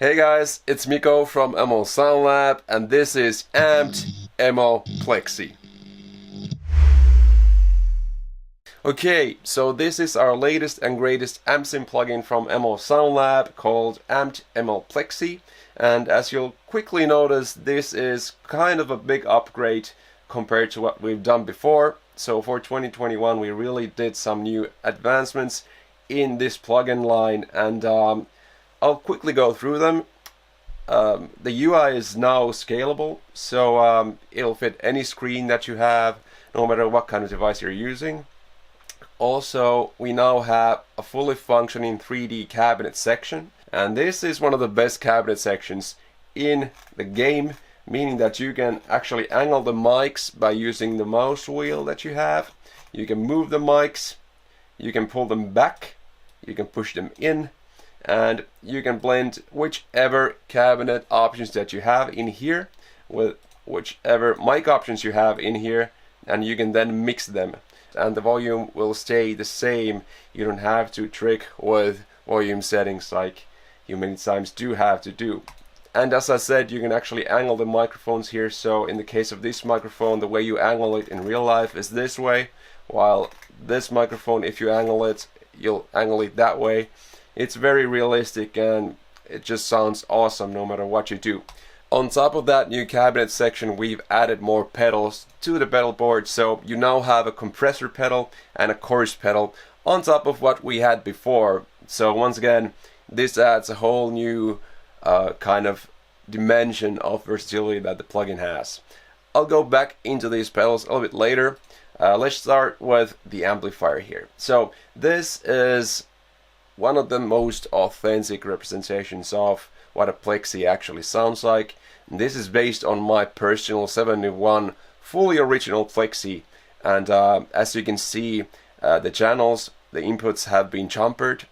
Hey guys, it's Mikko from ML Sound Lab, and this is Amped ML Plexi. Okay, so this is our latest and greatest amp sim plugin from ML Sound Lab called Amped ML Plexi, and as you'll quickly notice, this is kind of a big upgrade compared to what we've done before. So for 2021 we really did some new advancements in this plugin line, and I'll quickly go through them. The UI is now scalable, so it'll fit any screen that you have, no matter what kind of device you're using. Also, we now have a fully functioning 3D cabinet section, and this is one of the best cabinet sections in the game, meaning that you can actually angle the mics by using the mouse wheel that you have. You can move the mics, you can pull them back, you can push them in, and you can blend whichever cabinet options that you have in here with whichever mic options you have in here, and you can then mix them and the volume will stay the same. You don't have to trick with volume settings like you many times do have to do. And as I said, you can actually angle the microphones here, so in the case of this microphone, the way you angle it in real life is this way, while this microphone, if you angle it, you'll angle it that way. It's very realistic and it just sounds awesome no matter what you do. On top of that new cabinet section, we've added more pedals to the pedal board, so you now have a compressor pedal and a chorus pedal on top of what we had before. So once again, this adds a whole new kind of dimension of versatility that the plugin has. I'll go back into these pedals a little bit later. Let's start with the amplifier here. So this is one of the most authentic representations of what a Plexi actually sounds like. And this is based on my personal 71 fully original Plexi, and as you can see, the channels, the inputs have been jumpered,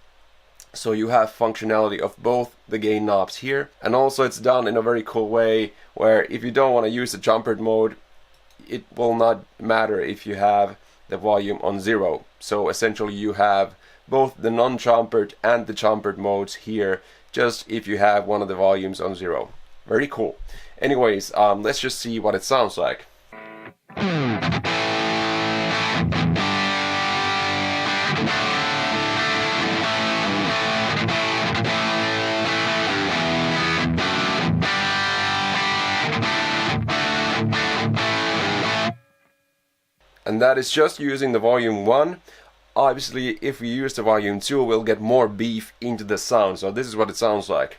so you have functionality of both the gain knobs here, and also it's done in a very cool way where if you don't want to use the jumpered mode, it will not matter if you have the volume on 0. So essentially you have both the non-jumpered and the jumpered modes here, just if you have one of the volumes on 0. Very cool. Anyways, let's just see what it sounds like. And that is just using the volume 1. Obviously, if we use the volume 2, we'll get more beef into the sound. So this is what it sounds like.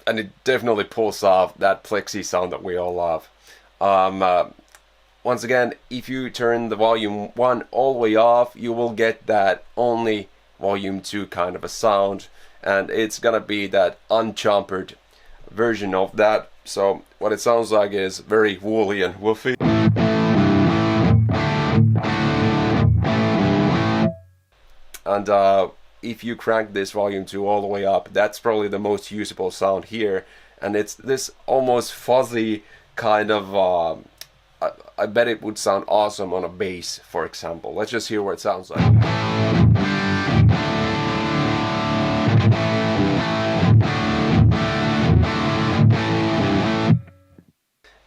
And it definitely pulls off that Plexi sound that we all love. Once again, if you turn the volume 1 all the way off, you will get that only volume 2 kind of a sound, and it's gonna be that unjumpered version of that. So what it sounds like is very woolly and woofy. And if you crank this volume 2 all the way up, that's probably the most usable sound here, and it's this almost fuzzy kind of I bet it would sound awesome on a bass, for example. Let's just hear what it sounds like.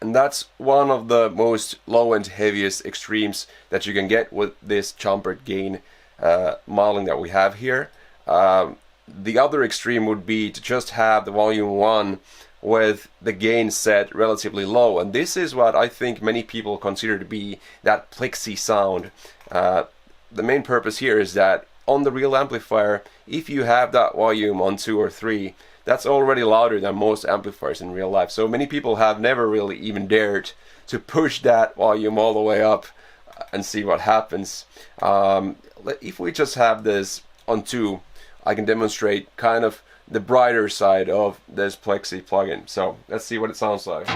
And that's one of the most low and heaviest extremes that you can get with this jumpered gain modeling that we have here. The other extreme would be to just have the volume 1 with the gain set relatively low, and this is what I think many people consider to be that Plexi sound. The main purpose here is that on the real amplifier, if you have that volume on 2 or 3, that's already louder than most amplifiers in real life. So many people have never really even dared to push that volume all the way up and see what happens. If we just have this on 2, I can demonstrate kind of the brighter side of this Plexi plugin. So let's see what it sounds like.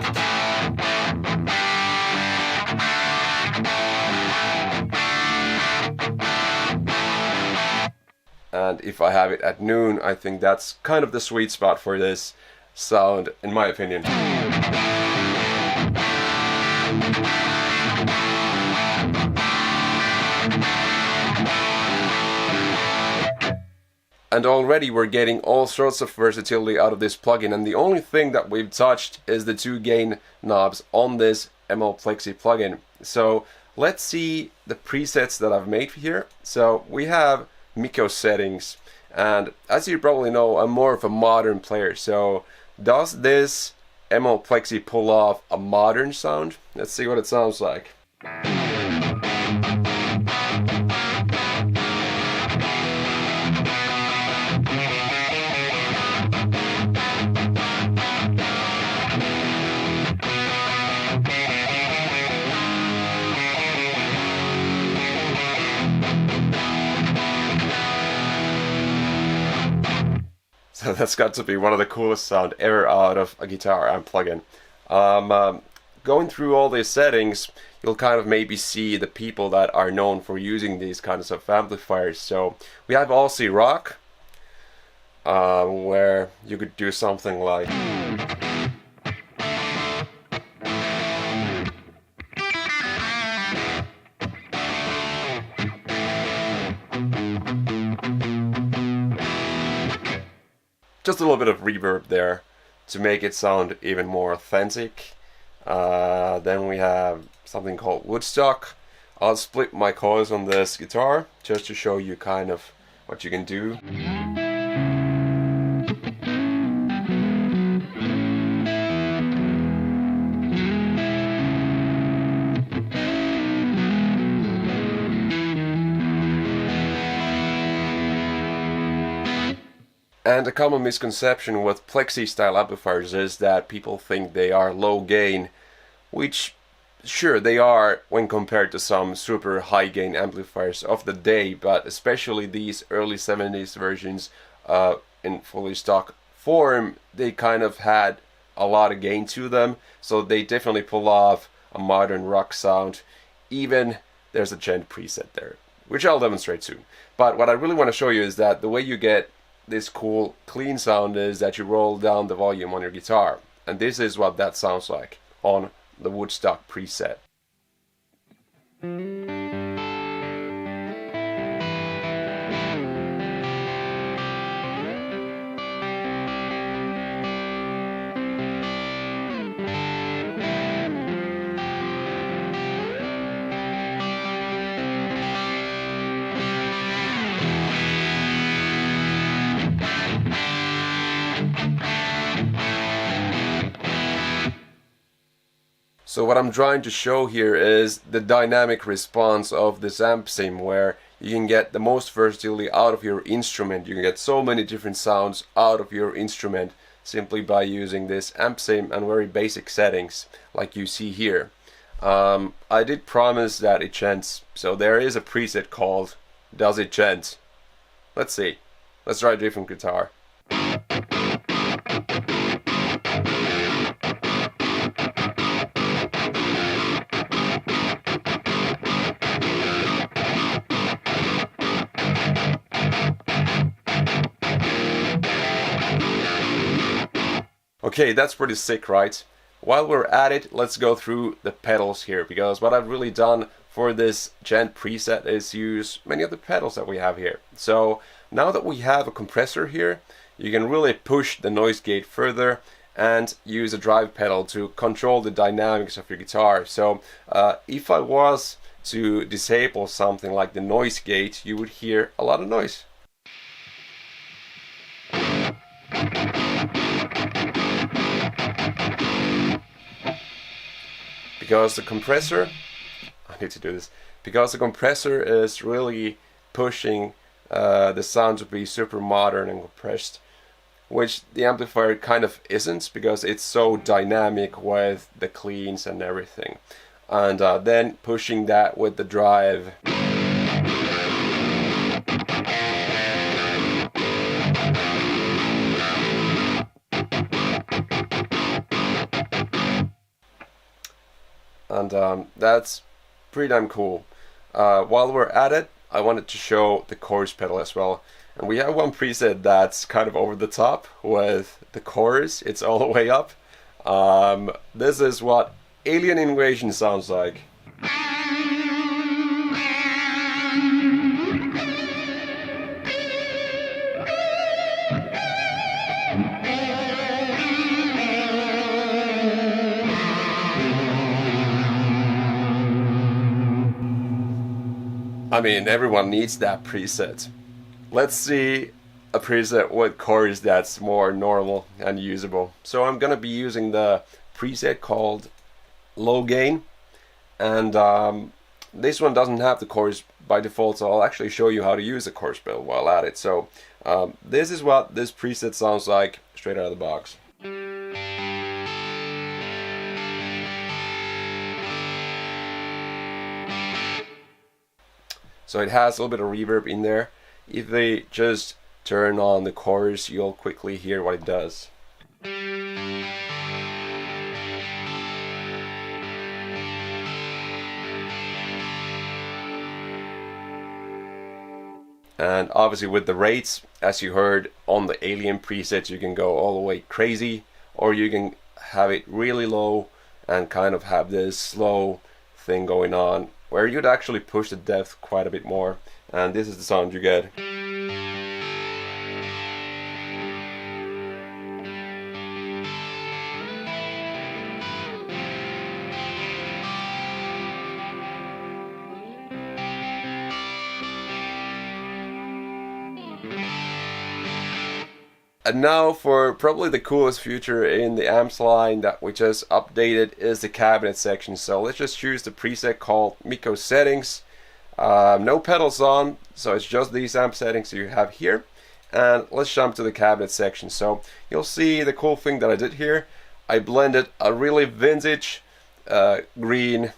And if I have it at noon, I think that's kind of the sweet spot for this sound, in my opinion. And already we're getting all sorts of versatility out of this plugin, and the only thing that we've touched is the 2 gain knobs on this ML Plexi plugin. So let's see the presets that I've made here. So we have Mikko settings, and as you probably know, I'm more of a modern player. So does this ML Plexi pull off a modern sound? Let's see what it sounds like. So that's got to be one of the coolest sound ever out of a guitar amp plugin. Going through all these settings, you'll kind of maybe see the people that are known for using these kinds of amplifiers. So we have Aussie Rock, where you could do something like... just a little bit of reverb there to make it sound even more authentic. Then we have something called Woodstock. I'll split my coils on this guitar just to show you kind of what you can do. And a common misconception with Plexi style amplifiers is that people think they are low gain, which sure they are when compared to some super high gain amplifiers of the day, but especially these early 70s versions in fully stock form, they kind of had a lot of gain to them, so they definitely pull off a modern rock sound. Even there's a gent preset there, which I'll demonstrate soon. But what I really want to show you is that the way you get this cool clean sound is that you roll down the volume on your guitar, and this is what that sounds like on the Woodstock preset. So what I'm trying to show here is the dynamic response of this amp sim, where you can get the most versatility out of your instrument. You can get so many different sounds out of your instrument simply by using this amp sim and very basic settings like you see here. I did promise that it chants, so there is a preset called Does It Chant? Let's see. Let's try a different guitar. Okay, that's pretty sick, right? While we're at it, let's go through the pedals here, because what I've really done for this gent preset is use many of the pedals that we have here. So now that we have a compressor here, you can really push the noise gate further and use a drive pedal to control the dynamics of your guitar. So if I was to disable something like the noise gate, you would hear a lot of noise. Because the compressor, I need to do this, because the compressor is really pushing the sound to be super modern and compressed, which the amplifier kind of isn't, because it's so dynamic with the cleans and everything. And then pushing that with the drive. And that's pretty damn cool. While we're at it, I wanted to show the chorus pedal as well. And we have one preset that's kind of over the top with the chorus. It's all the way up. This is what Alien Invasion sounds like. I mean, everyone needs that preset. Let's see a preset with chorus that's more normal and usable. So I'm gonna be using the preset called low gain, and this one doesn't have the chorus by default, so I'll actually show you how to use the chorus build while at it. So this is what this preset sounds like straight out of the box. So it has a little bit of reverb in there. If they just turn on the chorus, you'll quickly hear what it does. And obviously with the rates, as you heard on the Alien presets, you can go all the way crazy, or you can have it really low and kind of have this slow thing going on, where you'd actually push the depth quite a bit more. And this is the sound you get. And now for probably the coolest feature in the amps line that we just updated is the cabinet section. So let's just choose the preset called Mikko settings. No pedals on, so it's just these amp settings you have here. And let's jump to the cabinet section. So you'll see the cool thing that I did here. I blended a really vintage green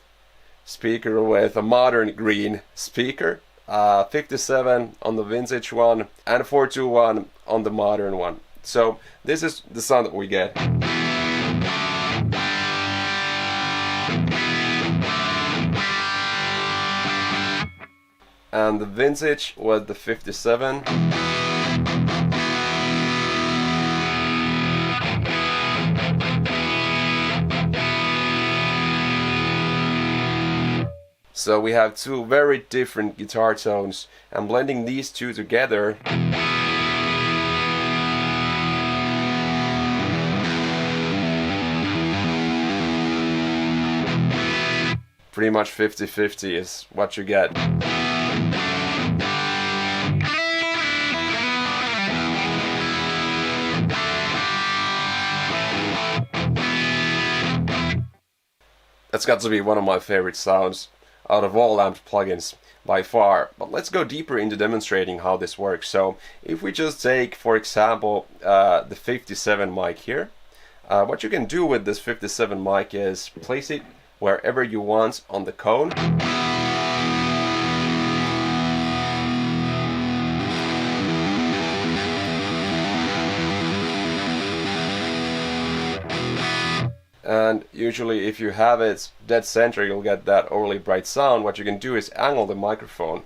speaker with a modern green speaker. 57 on the vintage one and 421 on the modern one. So this is the sound that we get. And the vintage was the 57. So we have two very different guitar tones, and blending these two together pretty much 50-50 is what you get. That's got to be one of my favorite sounds out of all amp plugins by far. But let's go deeper into demonstrating how this works. So if we just take, for example, the 57 mic here, what you can do with this 57 mic is place it wherever you want on the cone. And usually if you have it dead center, you'll get that overly bright sound. What you can do is angle the microphone.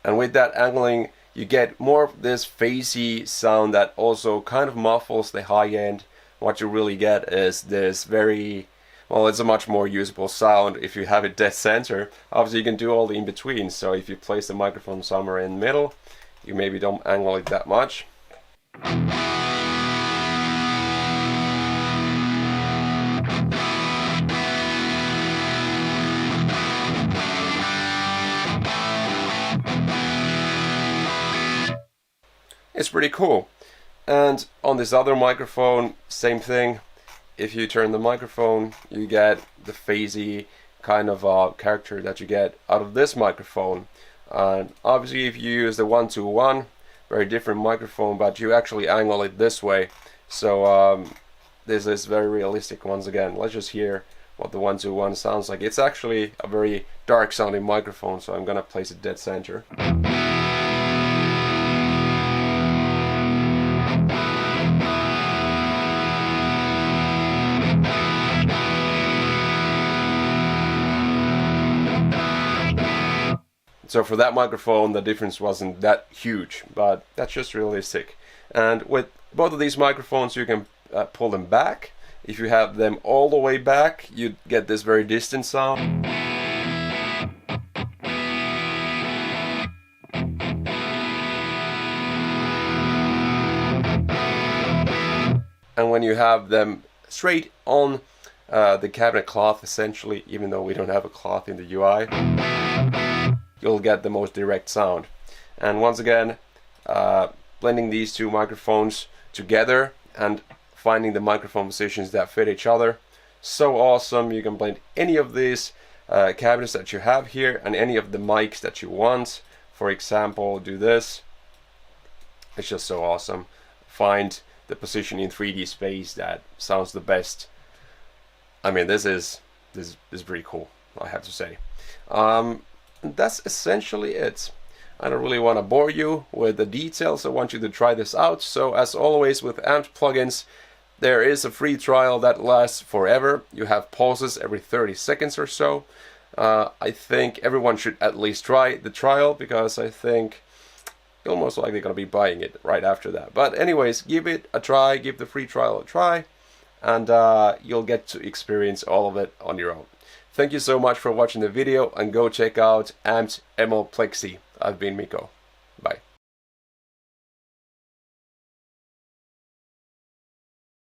And with that angling, you get more of this phasey sound that also kind of muffles the high end. What you really get is this very, well, it's a much more usable sound if you have it dead center. Obviously you can do all the in-between, so if you place the microphone somewhere in the middle, you maybe don't angle it that much. It's pretty cool. And on this other microphone, same thing. If you turn the microphone, you get the phasey kind of character that you get out of this microphone. And obviously if you use the 121, very different microphone, but you actually angle it this way. So this is very realistic once again. Let's just hear what the 121 sounds like. It's actually a very dark sounding microphone, so I'm gonna place it dead center. So for that microphone, the difference wasn't that huge, but that's just realistic. And with both of these microphones, you can pull them back. If you have them all the way back, you get this very distant sound. and when you have them straight on the cabinet cloth, essentially, even though we don't have a cloth in the UI, you'll get the most direct sound. And once again, blending these two microphones together and finding the microphone positions that fit each other, so awesome. You can blend any of these cabinets that you have here and any of the mics that you want. For example, do this. It's just so awesome. Find the position in 3D space that sounds the best. I mean, this is pretty cool, I have to say. That's essentially it. I don't really want to bore you with the details. I want you to try this out. So as always with Amped plugins, there is a free trial that lasts forever. You have pauses every 30 seconds or so. I think everyone should at least try the trial, because I think you're most likely going to be buying it right after that. But anyways, give it a try, give the free trial a try, and you'll get to experience all of it on your own. Thank you so much for watching the video, and go check out Amped ML Plexi. I've been Mikko.